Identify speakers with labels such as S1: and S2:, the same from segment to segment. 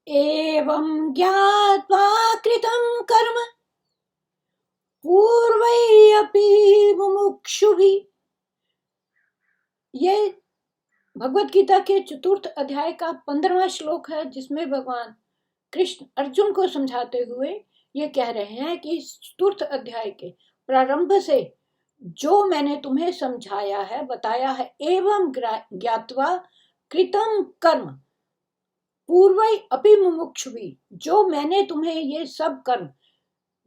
S1: एवं ज्ञात्वा कृतं कर्म पूर्वैरपि मुमुक्षुभिः। ये भगवत गीता के चतुर्थ अध्याय का 15वां श्लोक है, जिसमें भगवान कृष्ण अर्जुन को समझाते हुए ये कह रहे हैं कि चतुर्थ अध्याय के प्रारंभ से जो मैंने तुम्हें समझाया है, बताया है, एवं ज्ञात्वा कृतं कर्म पूर्वै अपि मुमुक्षुभिः, जो मैंने तुम्हें ये सब कर्म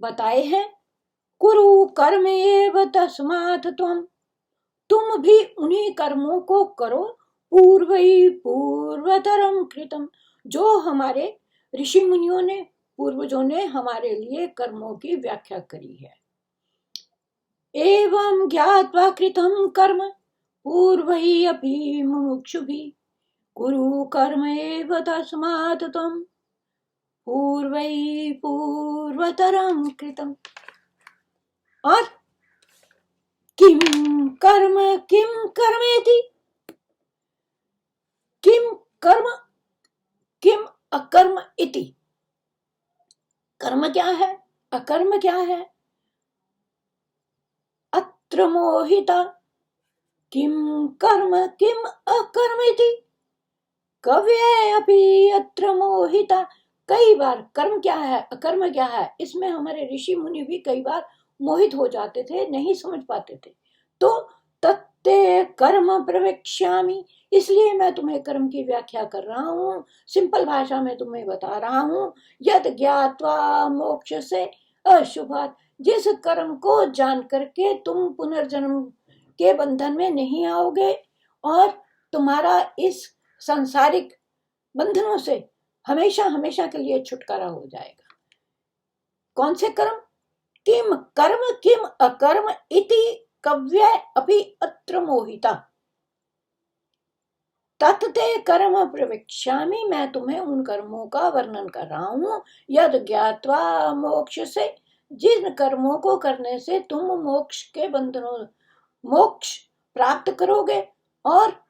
S1: बताए हैं, कुरु कर्मेव तस्मात् त्वम्, तुम भी उन्हीं कर्मों को करो, पूर्वै पूर्वतरम कृतम, जो हमारे ऋषि मुनियों ने, पूर्वजों ने हमारे लिए कर्मों की व्याख्या करी है। एवं ज्ञात्वा कृतं कर्म पूर्वै अपि मुमुक्षुभिः कुरु कर्मेव तस्मात् त्वम् पूर्वै पूर्वतरं कृतम्। और किम कर्मेति, किम कर्म किम अकर्म इति, कर्म क्या है, अकर्म क्या है। अत्र मोहिता किम कर्म किम अकर्म इति कव्ये अपि अत्र मोहिता। कई बार कर्म क्या है, अकर्म क्या है, इसमें हमारे ऋषि मुनि भी कई बार मोहित हो जाते थे, नहीं समझ पाते थे। तो तत्ते कर्म प्रवक्ष्यामि, इसलिए मैं तुम्हें कर्म की व्याख्या कर रहा हूँ, सिंपल भाषा में तुम्हें बता रहा हूँ। यद ज्ञात्वा मोक्ष से अशुभात्, जिस कर्म को जान करके तुम पुनर्जन्म के बंधन में नहीं आओगे और तुम्हारा इस सांसारिक बंधनों से हमेशा हमेशा के लिए छुटकारा हो जाएगा। कौन से कर्म, किम कर्म किम अकर्म इति कव्य अपि अत्र मोहिता, तत्ते कर्म प्रवक्ष्यामि, मैं तुम्हें उन कर्मों का वर्णन कर रहा हूं। यद ज्ञात्वा मोक्ष से, जिन कर्मों को करने से तुम मोक्ष के बंधनों, मोक्ष प्राप्त करोगे और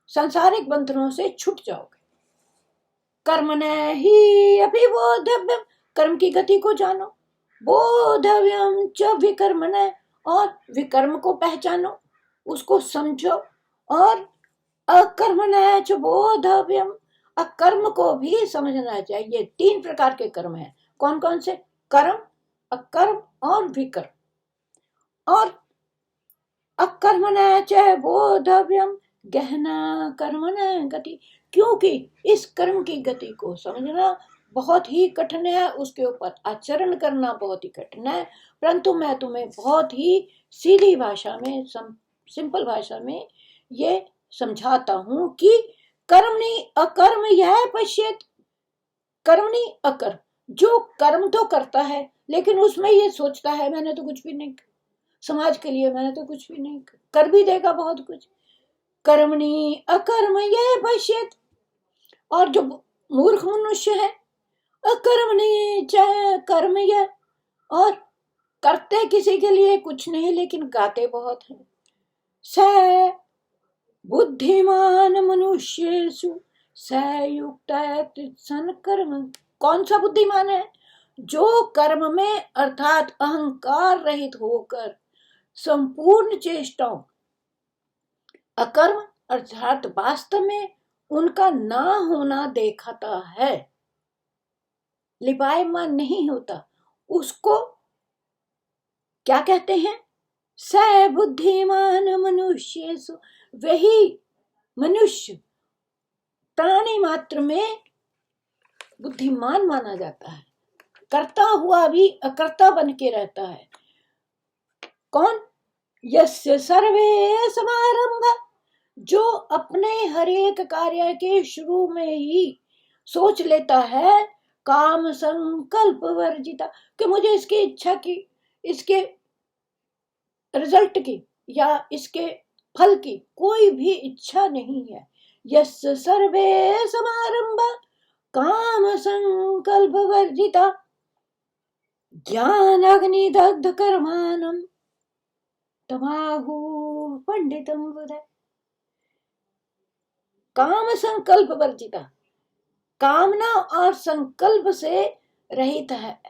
S1: सांसारिक बंधनों से छूट जाओगे। कर्मण ही अपि बोधव्यम, कर्म की गति को जानो, बोधव्यम च विकर्मण, और विकर्म को पहचानो, उसको समझो, और अकर्मण च बोधव्यम, अकर्म को भी समझना चाहिए। 3 प्रकार के कर्म हैं। कौन कौन से, कर्म, अकर्म और विकर्म। और अकर्मण च बोधव्यम गहना कर्मण गति, क्योंकि इस कर्म की गति को समझना बहुत ही कठिन है, उसके ऊपर आचरण करना बहुत ही कठिन है। परंतु मैं तुम्हें बहुत ही सीधी भाषा में, सिंपल भाषा में ये समझाता हूं कि कर्मणि अकर्म यह पश्येत, कर्मणि अकर्म, जो कर्म तो करता है लेकिन उसमें ये सोचता है मैंने तो कुछ भी नहीं, समाज के लिए मैंने तो कुछ भी नहीं, कर भी देगा बहुत कुछ। कर्मणि अकर्म यह पश्येत, और जो मूर्ख मनुष्य है, अकर्मणि चाहे कर्म यह, और करते किसी के लिए कुछ नहीं लेकिन गाते बहुत है। स बुद्धिमान मनुष्येषु स युक्त सन कर्म, कौन सा बुद्धिमान है, जो कर्म में अर्थात अहंकार रहित होकर संपूर्ण चेष्टाओं, अकर्म अर्थात वास्तव में उनका ना होना देखता है, लिपायमान नहीं होता, उसको क्या कहते हैं, स बुद्धिमान मनुष्येषु, वही मनुष्य प्राणी मात्र में बुद्धिमान माना जाता है, करता हुआ भी अकर्ता बन के रहता है। कौन, यस्य सर्वे समारंभ, जो अपने हर एक कार्य के शुरू में ही सोच लेता है काम संकल्प वर्जिता, कि मुझे इसकी इच्छा की, इसके रिजल्ट की या इसके फल की कोई भी इच्छा नहीं है। यस्य सर्वे समारंभ काम संकल्प वर्जिता ज्ञान अग्नि दग्ध कर्माणम तमाहु पंडितम बुध। काम संकल्प वर्जिता, कामना और संकल्प से रहित है,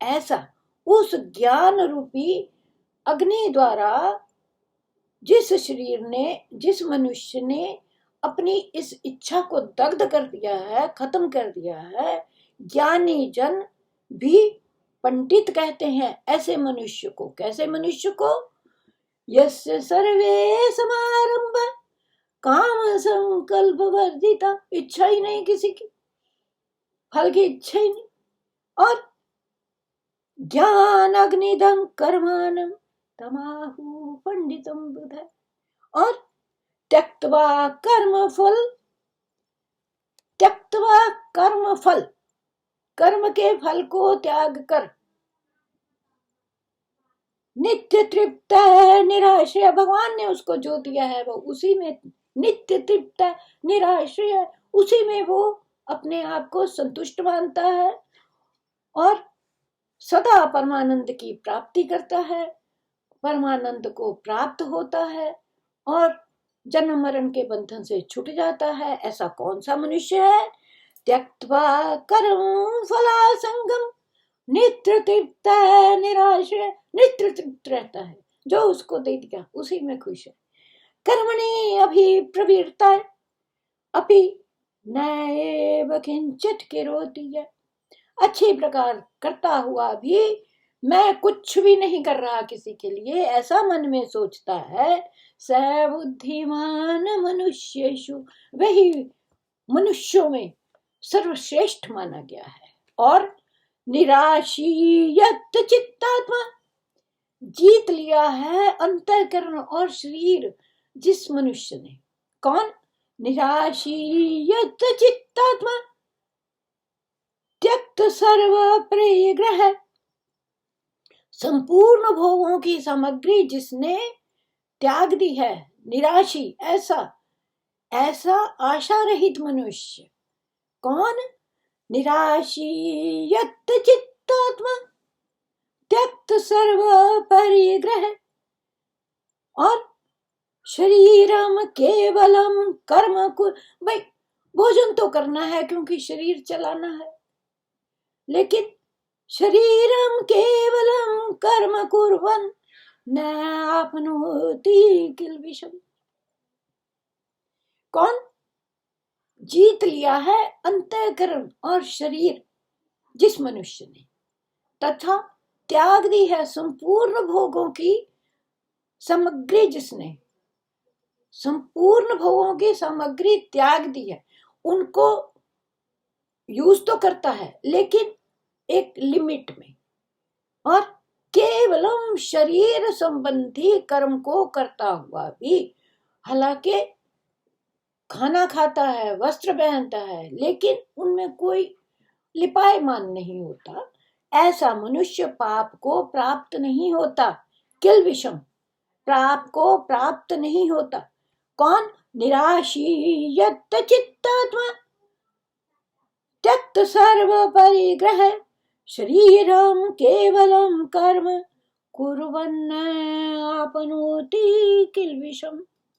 S1: ऐसा उस ज्ञान रूपी अग्नि द्वारा जिस मनुष्य ने अपनी इस इच्छा को दग्ध कर दिया है, खत्म कर दिया है, ज्ञानी जन भी पंडित कहते हैं ऐसे मनुष्य को। कैसे मनुष्य को? यस्य सर्वे समारंभ काम संकल्प वर्जिता, इच्छा ही नहीं किसी की, फल की इच्छा ही नहीं, और ज्ञान अग्निदम कर्माणम तमाहु पंडितम बुध, और त्यक्त्वा कर्म फल, कर्म के फल को त्याग कर नित्य तृप्त निराश्रय, भगवान ने उसको जो दिया है वो उसी में नित्य तृप्त निराश्रय, उसी में वो अपने आप को संतुष्ट मानता है और सदा परमानंद की प्राप्ति करता है, परमानंद को प्राप्त होता है और जन्म मरण के बंधन से छूट जाता है। ऐसा कौन सा मनुष्य है? त्यक्त्वा कर्म फलासंगम नित्य तृप्त निराश्रय, नित्य तृप्त रहता है, जो उसको दे दिया उसी में खुश है। कर्मणि अभिप्रवृत्ता अपि नैव किंचित करोति, अच्छी प्रकार करता हुआ भी मैं कुछ भी नहीं कर रहा किसी के लिए, ऐसा मन में सोचता है। स बुद्धिमान मनुष्येषु, वही मनुष्यों में सर्वश्रेष्ठ माना गया है। और निराशीयत चित्तात्मा, जीत लिया है अंतःकरण और शरीर जिस मनुष्य ने। कौन? निराशीयत चित्तात्मा त्यक्त सर्व परिग्रह, संपूर्ण भोगों की सामग्री जिसने त्याग दी है, निराशी, ऐसा आशा रहित मनुष्य। कौन? निराशीयत चित्तात्मा त्यक्त सर्व परिग्रह, और शरीरम केवलम कर्म कुर, भाई भोजन तो करना है क्योंकि शरीर चलाना है, लेकिन शरीरम केवलम कर्म कुर्वन् न आपनोति किल्बिषम्। कौन? जीत लिया है अंतःकरण और शरीर जिस मनुष्य ने, तथा त्याग दी है संपूर्ण भोगों की सामग्री जिसने, संपूर्ण भोगों की सामग्री त्याग दी है। उनको यूज तो करता है लेकिन एक लिमिट में, और केवलम शरीर संबंधी कर्म को करता हुआ भी, हालांकि खाना खाता है, वस्त्र पहनता है, लेकिन उनमें कोई लिपायमान नहीं होता, ऐसा मनुष्य पाप को प्राप्त नहीं होता, किल्बिषम्, पाप को प्राप्त नहीं होता। कौन? निराशीयत चित्तात्मा त्यक्त सर्व परिग्रह शरीरम केवलम कर्म कुर्वन् आपनोति किल्बिषम्।